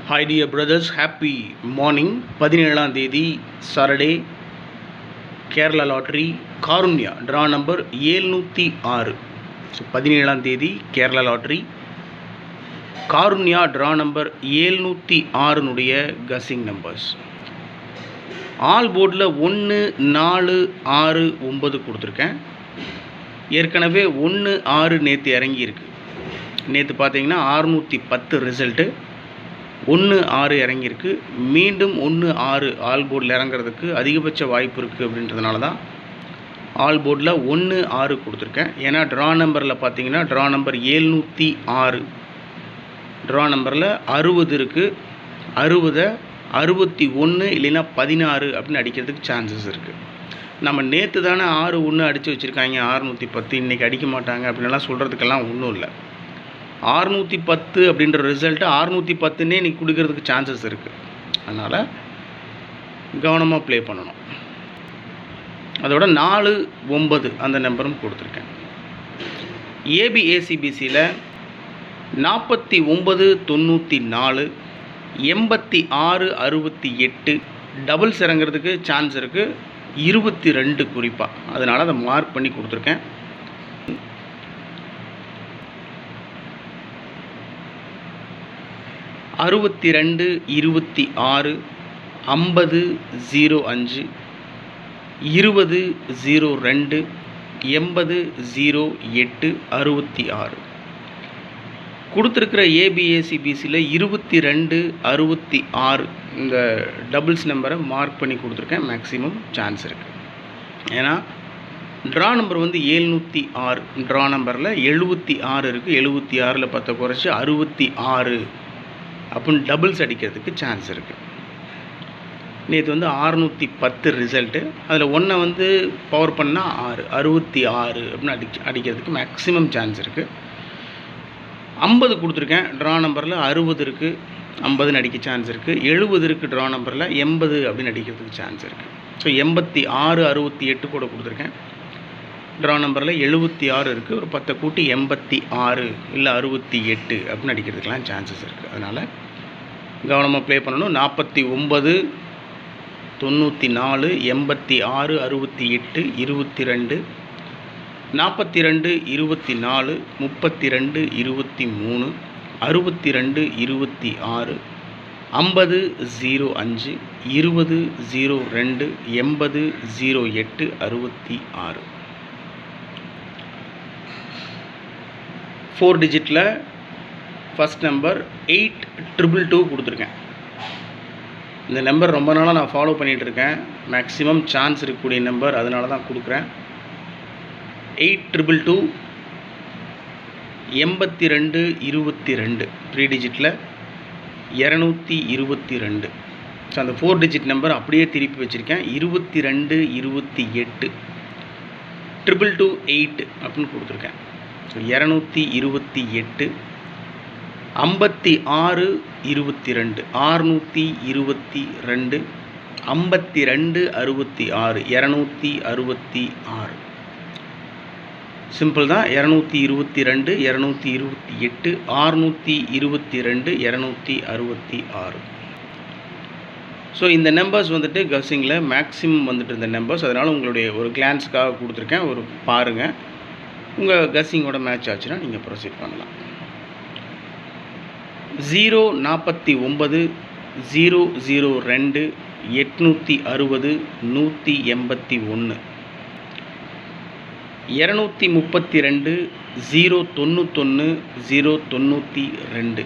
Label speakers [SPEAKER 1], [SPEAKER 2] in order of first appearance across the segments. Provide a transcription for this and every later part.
[SPEAKER 1] Hi dear brothers, happy morning. 17ஆம் தேதி Saturday Kerala lottery Karunya draw number 706. 17ஆம் தேதி Kerala lottery Karunya draw number 706 guessing numbers. All போர்டில் 1 4 6 9 கொடுத்துருக்கேன். ஏற்கனவே 1 6 நேற்று இறங்கியிருக்கு. நேற்று பார்த்தீங்கன்னா 610 ரிசல்ட்டு. 1 6 இறங்கியிருக்கு. மீண்டும் 1 6 ஆல் போர்டில் இறங்குறதுக்கு அதிகபட்ச வாய்ப்பு இருக்குது. அப்படின்றதுனால தான் ஆல் போர்டில் 1 6 கொடுத்துருக்கேன். ஏன்னா ட்ரா நம்பரில் பார்த்தீங்கன்னா ட்ரா நம்பர் 706 ட்ரா நம்பரில் 60 இருக்குது. 60 61 இல்லைன்னா 16 அப்படின்னு அடிக்கிறதுக்கு சான்சஸ் இருக்குது. நம்ம நேற்று தானே 6 1 அடித்து வச்சுருக்காங்க 610, இன்றைக்கி அடிக்க மாட்டாங்க அப்படின்லாம் சொல்கிறதுக்கெல்லாம் ஒன்றும் இல்லை. 610 அப்படின்ற ரிசல்ட்டு 610ன்னே இன்றைக்கி கொடுக்கறதுக்கு சான்சஸ் இருக்குது. அதனால் கவனமாக ப்ளே பண்ணணும். அதோட 4 9 அந்த நம்பரும் கொடுத்துருக்கேன். ஏபிஏசிபிசியில் 49 94 86 68 டபுள்ஸ் இறங்கிறதுக்கு சான்ஸ் இருக்குது. 22 குறிப்பாக, அதனால் அதை மார்க் பண்ணி கொடுத்துருக்கேன். அறுபத்தி 22 26 50 05 20 02 80 08 66 கொடுத்துருக்கிற ஏபிஏசிபிசியில் 22 66 இந்த டபுள்ஸ் நம்பரை மார்க் பண்ணி கொடுத்துருக்கேன். மேக்ஸிமம் சான்ஸ் இருக்குது. ஏன்னா ட்ரா நம்பர் வந்து 706 ட்ரா நம்பரில் 76 இருக்குது. 76ல் 10 குறைச்சி 66 அப்படின்னு டபுள்ஸ் அடிக்கிறதுக்கு சான்ஸ் இருக்குது. நேற்று வந்து 610 ரிசல்ட்டு. அதில் ஒன்றை வந்து பவர் பண்ணால் 66 அப்படின்னு அடிக்கிறதுக்கு மேக்ஸிமம் சான்ஸ் இருக்குது. 50 கொடுத்துருக்கேன். ட்ரா நம்பரில் 60 இருக்குது, 50ன்னு அடிக்க சான்ஸ் இருக்குது. 70 இருக்குது ட்ரா நம்பரில், 80 அப்படின்னு அடிக்கிறதுக்கு சான்ஸ் இருக்குது. ஸோ 86 68 கூட கொடுத்துருக்கேன். ட்ரா நம்பரில் 76 இருக்குது. ஒரு 10 கூட்டி 86 இல்லை 68 அப்படின்னு அடிக்கிறதுக்கெலாம் சான்சஸ் இருக்குது. அதனால் கவனமாக ப்ளே பண்ணணும். 49 94 86 68 22 42 24 32 23 62 26 50 05 20 02 80 08 66 4 டிஜிட்டில் ஃபஸ்ட் நம்பர் 8222 கொடுத்துருக்கேன். இந்த நம்பர் ரொம்ப நாளாக நான் ஃபாலோ பண்ணிகிட்ருக்கேன். மேக்ஸிமம் சான்ஸ் இருக்கக்கூடிய நம்பர், அதனால தான் கொடுக்குறேன். 8222 82 22 3 டிஜிட்டில் 222. ஸோ அந்த 4 டிஜிட் நம்பர் அப்படியே திருப்பி வச்சுருக்கேன். 22 28 222 அப்படின்னு கொடுத்துருக்கேன். ஸோ 228 56 22 622 52 66 266. சிம்பிள் தான். 222 228 622 266. ஸோ இந்த நம்பர்ஸ் வந்துட்டு கசிங்கில் மேக்ஸிமம் வந்துட்டு இந்த நம்பர்ஸ். அதனால் உங்களுடைய ஒரு கிளான்ஸுக்காக கொடுத்துருக்கேன். ஒரு பாருங்கள், உங்கள் கசிங்கோட மேட்ச் ஆச்சுன்னா நீங்கள் ப்ரொசீட் பண்ணலாம். 049 002 860 181 232 091 092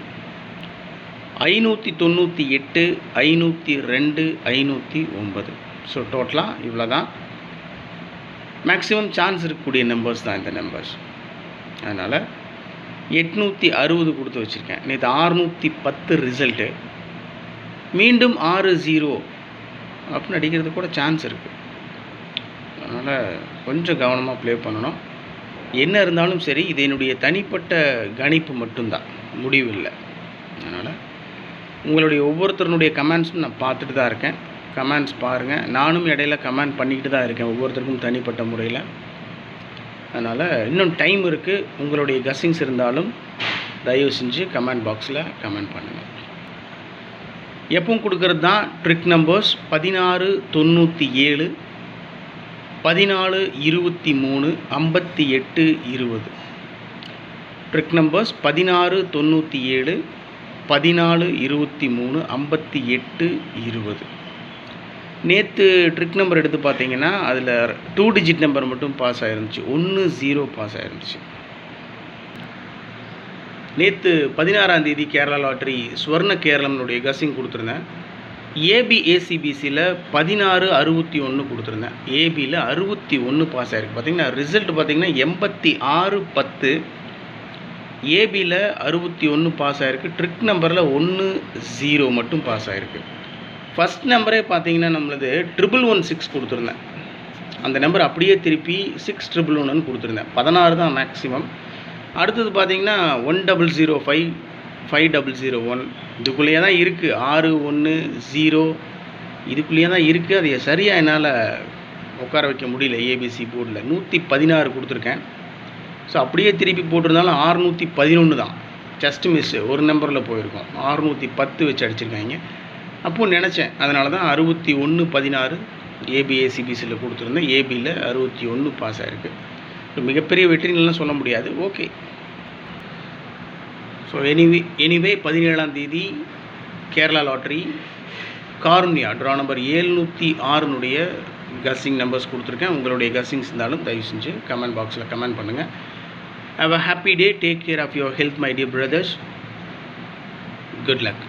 [SPEAKER 1] 598 502 509. ஸோ டோட்டலாக இவ்வளோ தான். மேக்ஸிமம் சான்ஸ் இருக்கக்கூடிய நம்பர்ஸ் தான் இந்த நம்பர்ஸ். அதனால் 860 கொடுத்து வச்சுருக்கேன். நேற்று 610 ரிசல்ட்டு. மீண்டும் 60 அப்படின்னு அடிக்கிறது கூட சான்ஸ் இருக்குது. அதனால் கொஞ்சம் கவனமாக ப்ளே பண்ணணும். என்ன இருந்தாலும் சரி, இது என்னுடைய தனிப்பட்ட கணிப்பு மட்டும்தான், முடிவு இல்லை. அதனால் உங்களுடைய ஒவ்வொருத்தருடைய கமெண்ட்ஸும் நான் பார்த்துட்டு தான் இருக்கேன். கமெண்ட்ஸ் பாருங்கள். நானும் இடையில கமெண்ட் பண்ணிக்கிட்டு தான் இருக்கேன் ஒவ்வொருத்தருக்கும் தனிப்பட்ட முறையில். அதனால் இன்னும் டைம் இருக்குது. உங்களுடைய கஸ்ஸிங்ஸ் இருந்தாலும் தயவு செஞ்சு கமெண்ட் பாக்ஸில் கமெண்ட் பண்ணுங்கள். எப்பவும் கொடுக்கறது தான் ட்ரிக் நம்பர்ஸ் 1697 14 23 58 20. Trick numbers 1697 14 23 58 20. நேற்று ட்ரிக் நம்பர் எடுத்து பார்த்தீங்கன்னா அதில் 2 டிஜிட் நம்பர் மட்டும் பாஸ் ஆகிருந்துச்சு, 10 பாஸ் ஆகிருந்துச்சு. நேற்று 16ஆம் தேதி கேரளா லாட்ரி ஸ்வர்ண கேரளம்னுடைய கசிங் கொடுத்துருந்தேன். ஏபிஏசிபிசியில் 1661 கொடுத்துருந்தேன். ஏபியில் 61 பாஸ் ஆகிருக்கு. பார்த்திங்கன்னா ரிசல்ட் பார்த்திங்கன்னா 8610. ஏபியில் 61 பாஸ் ஆகிருக்கு. ட்ரிக் நம்பரில் 10 மட்டும் பாஸ் ஆகிருக்கு. ஃபஸ்ட் நம்பரே பார்த்திங்கன்னா நம்மளது 1116 கொடுத்துருந்தேன். அந்த நம்பர் அப்படியே திருப்பி 6111 கொடுத்துருந்தேன். 16 தான் மேக்ஸிமம். அடுத்தது பார்த்திங்கன்னா 1005 5001 இதுக்குள்ளேயே தான் இருக்குது. 610 இதுக்குள்ளேயே தான் இருக்குது. அது சரியாக என்னால் உட்கார வைக்க முடியல. ஏபிசி போர்டில் 116 கொடுத்துருக்கேன். ஸோ அப்படியே திருப்பி போட்டிருந்தாலும் 611 தான். ஜஸ்ட் மிஸ், ஒரு நம்பரில் போயிருக்கோம். 610 வச்சு அடிச்சிருக்காங்க. அப்போது நினச்சேன், அதனால தான் 6116 ஏபிஏசிபிசியில் கொடுத்துருந்தேன். ஏபியில் 61 பாஸ் ஆகிருக்கு. மிகப்பெரிய வெற்றிலாம் சொல்ல முடியாது. ஓகே. ஸோ எனிவே 17ஆம் தேதி Kerala lottery Karunya draw number 706னுடைய கஸ்ஸிங் நம்பர்ஸ் கொடுத்துருக்கேன். உங்களுடைய கஸ்ஸிங்ஸ் இருந்தாலும் தயவு செஞ்சு கமெண்ட் பாக்ஸில் கமெண்ட் பண்ணுங்கள். Have a happy day. Take care of your health my dear brothers. Good luck.